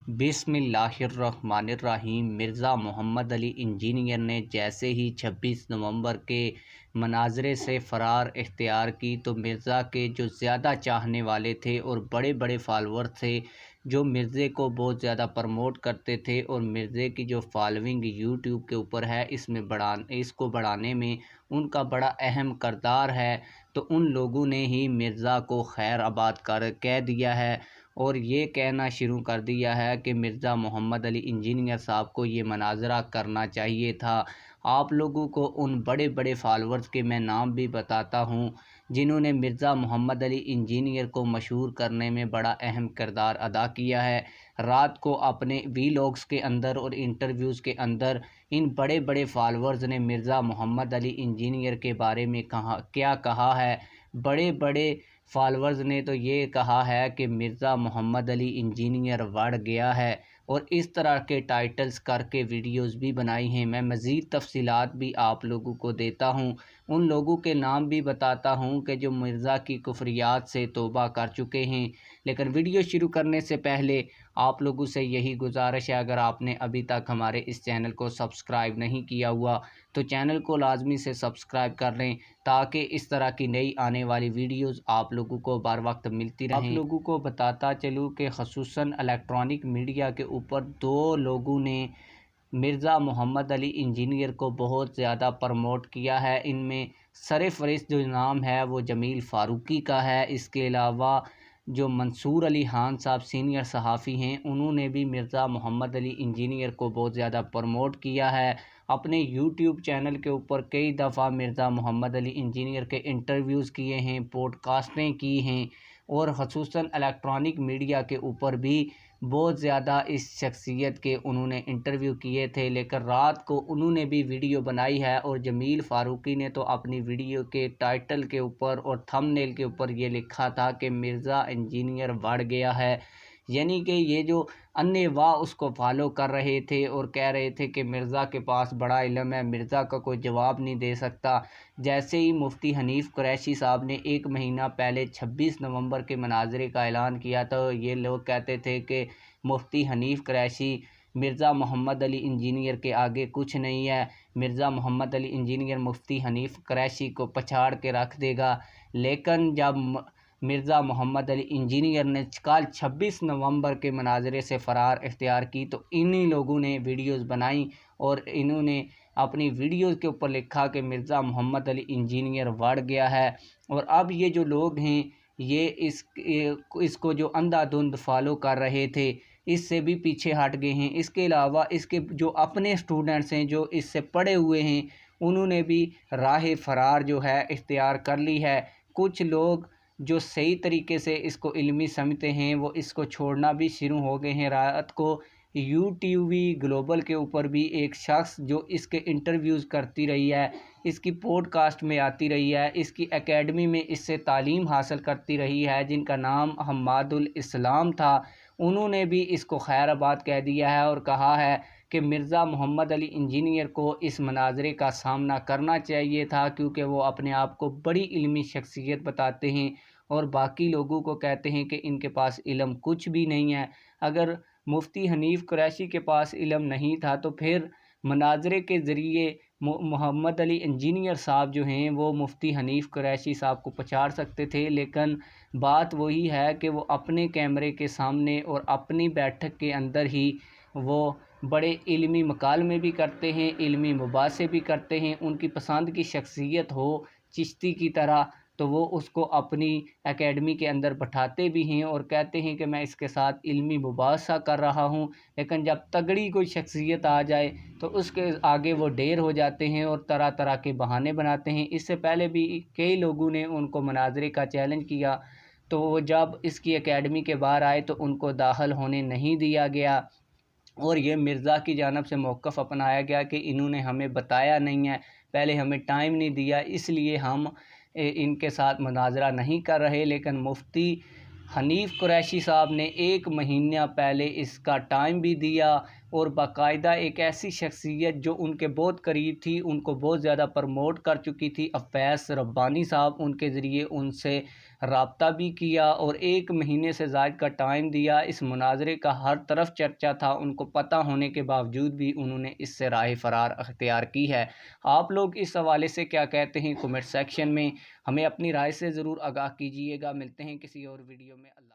बिस्मिल्लाहिर्रहमानिर्रहीम। मिर्ज़ा मोहम्मद अली इंजीनियर ने जैसे ही 26 नवंबर के मनाज़रे से फ़रार इख्तियार की तो मिर्ज़ा के जो ज़्यादा चाहने वाले थे और बड़े बड़े फॉलोअर थे जो मिर्ज़े को बहुत ज़्यादा प्रमोट करते थे और मिर्ज़े की जो फॉलोइंग यूट्यूब के ऊपर है इसको बढ़ाने में उनका बड़ा अहम किरदार है, तो उन लोगों ने ही मिर्ज़ा को खैराबाद कर कह दिया है और ये कहना शुरू कर दिया है कि मिर्ज़ा मोहम्मद अली इंजीनियर साहब को ये मनाज़रा करना चाहिए था। आप लोगों को उन बड़े बड़े फॉलोअर्स के मैं नाम भी बताता हूँ जिन्होंने मिर्ज़ा मोहम्मद अली इंजीनियर को मशहूर करने में बड़ा अहम किरदार अदा किया है। रात को अपने वीलॉग्स के अंदर और इंटरव्यूज़ के अंदर इन बड़े बड़े फॉलोअर्स ने मिर्ज़ा मोहम्मद अली इंजीनियर के बारे में क्या कहा है। बड़े बड़े फॉलोअर्स ने तो ये कहा है कि मिर्ज़ा मोहम्मद अली इंजीनियर बढ़ गया है और इस तरह के टाइटल्स करके वीडियोस भी बनाई हैं। मैं मज़ीद तफसीलात भी आप लोगों को देता हूँ, उन लोगों के नाम भी बताता हूँ कि जो मिर्ज़ा की कुफ्रियात से तौबा कर चुके हैं। लेकिन वीडियो शुरू करने से पहले आप लोगों से यही गुजारिश है, अगर आपने अभी तक हमारे इस चैनल को सब्सक्राइब नहीं किया हुआ तो चैनल को लाजमी से सब्सक्राइब कर लें ताकि इस तरह की नई आने वाली वीडियोस आप लोगों को बर वक्त मिलती रहें। आप लोगों को बताता चलूँ कि ख़ुसूसन इलेक्ट्रॉनिक मीडिया के ऊपर दो लोगों ने मिर्ज़ा मोहम्मद अली इंजीनियर को बहुत ज़्यादा प्रमोट किया है। इनमें सरफ़हरिस्त जो नाम है वो जमील फ़ारूकी का है। इसके अलावा जो मंसूर अली खान साहब सीनियर सहाफ़ी हैं, उन्होंने भी मिर्ज़ा मोहम्मद अली इंजीनियर को बहुत ज़्यादा प्रमोट किया है। अपने यूट्यूब चैनल के ऊपर कई दफ़ा मिर्ज़ा मोहम्मद अली इंजीनियर के इंटरव्यूज़ किए हैं, पॉडकास्टें की हैं और ख़ुसूसन इलेक्ट्रॉनिक मीडिया के ऊपर भी बहुत ज़्यादा इस शख्सियत के उन्होंने इंटरव्यू किए थे। लेकर रात को उन्होंने भी वीडियो बनाई है और जमील फ़ारूकी ने तो अपनी वीडियो के टाइटल के ऊपर और थंबनेल के ऊपर ये लिखा था कि मिर्ज़ा इंजीनियर बढ़ गया है। यानी कि ये जो अन्नेवाह उसको फॉलो कर रहे थे और कह रहे थे कि मिर्ज़ा के पास बड़ा इल्म है, मिर्ज़ा का कोई जवाब नहीं दे सकता। जैसे ही मुफ्ती हनीफ़ कुरैशी साहब ने एक महीना पहले 26 नवंबर के मनाज़रे का ऐलान किया तो ये लोग कहते थे कि मुफ्ती हनीफ़ कुरैशी मिर्ज़ा मोहम्मद अली इंजीनियर के आगे कुछ नहीं है, मिर्ज़ा मोहम्मद अली इंजीनियर मुफ्ती हनीफ़ कुरैशी को पछाड़ के रख देगा। लेकिन जब मिर्ज़ा मोहम्मद अली इंजीनियर ने कल 26 नवंबर के मनाज़रे से फ़रार इख्तियार की तो इन्हीं लोगों ने वीडियोस बनाई और इन्होंने अपनी वीडियोस के ऊपर लिखा कि मिर्ज़ा मोहम्मद अली इंजीनियर बढ़ गया है। और अब ये जो लोग हैं ये इसको जो अंधाधुंध फॉलो कर रहे थे इससे भी पीछे हट गए हैं। इसके अलावा इसके जो अपने स्टूडेंट्स हैं जो इससे पढ़े हुए हैं उन्होंने भी राह फ़रार जो है इख्तियार कर ली है। कुछ लोग जो सही तरीके से इसको इल्मी समझते हैं वो इसको छोड़ना भी शुरू हो गए हैं। रात को यूट्यूब ग्लोबल के ऊपर भी एक शख्स जो इसके इंटरव्यूज़ करती रही है, इसकी पॉडकास्ट में आती रही है, इसकी एकेडमी में इससे तालीम हासिल करती रही है, जिनका नाम हम्मादुल इस्लाम था, उन्होंने भी इसको खैराबाद कह दिया है और कहा है कि मिर्ज़ा मोहम्मद अली इंजीनियर को इस मनाज़रे का सामना करना चाहिए था क्योंकि वो अपने आप को बड़ी इल्मी शख्सियत बताते हैं और बाकी लोगों को कहते हैं कि इनके पास इल्म कुछ भी नहीं है। अगर मुफ्ती हनीफ़ कुरैशी के पास इल्म नहीं था तो फिर मनाज़रे के ज़रिए मोहम्मद अली इंजीनियर साहब जो हैं वो मुफ्ती हनीफ़ कुरैशी साहब को पछाड़ सकते थे। लेकिन बात वही है कि वो अपने कैमरे के सामने और अपनी बैठक के अंदर ही वो बड़े इल्मी मकालमे भी करते हैं, इल्मी मुबासे भी करते हैं। उनकी पसंद की शख्सियत हो चिश्ती की तरह तो वो उसको अपनी एकेडमी के अंदर बैठाते भी हैं और कहते हैं कि मैं इसके साथ इल्मी मुबासा कर रहा हूँ। लेकिन जब तगड़ी कोई शख्सियत आ जाए तो उसके आगे वो ढेर हो जाते हैं और तरह तरह के बहाने बनाते हैं। इससे पहले भी कई लोगों ने उनको मनाज़रे का चैलेंज किया तो वो जब इसकी एकेडमी के बाहर आए तो उनको दाखिल होने नहीं दिया गया और ये मिर्ज़ा की जानिब से मौक़िफ़ अपनाया गया कि इन्होंने हमें बताया नहीं है, पहले हमें टाइम नहीं दिया, इसलिए हम इनके साथ मुनाज़रा नहीं कर रहे। लेकिन मुफ्ती हनीफ़ कुरैशी साहब ने एक महीना पहले इसका टाइम भी दिया और बाकायदा एक ऐसी शख्सियत जो उनके बहुत करीब थी, उनको बहुत ज़्यादा प्रमोट कर चुकी थी, अफ़ैज़ रब्बानी साहब, उनके ज़रिए उनसे रब्ता भी किया और 1 महीने से ज़ायद का टाइम दिया। इस मुनाज़रे का हर तरफ चर्चा था, उनको पता होने के बावजूद भी उन्होंने इससे राह फ़रार अख्तियार की है। आप लोग इस हवाले से क्या कहते हैं? कमेंट सेक्शन में हमें अपनी राय से ज़रूर आगाह कीजिएगा। मिलते हैं किसी और वीडियो में। अल्लाह।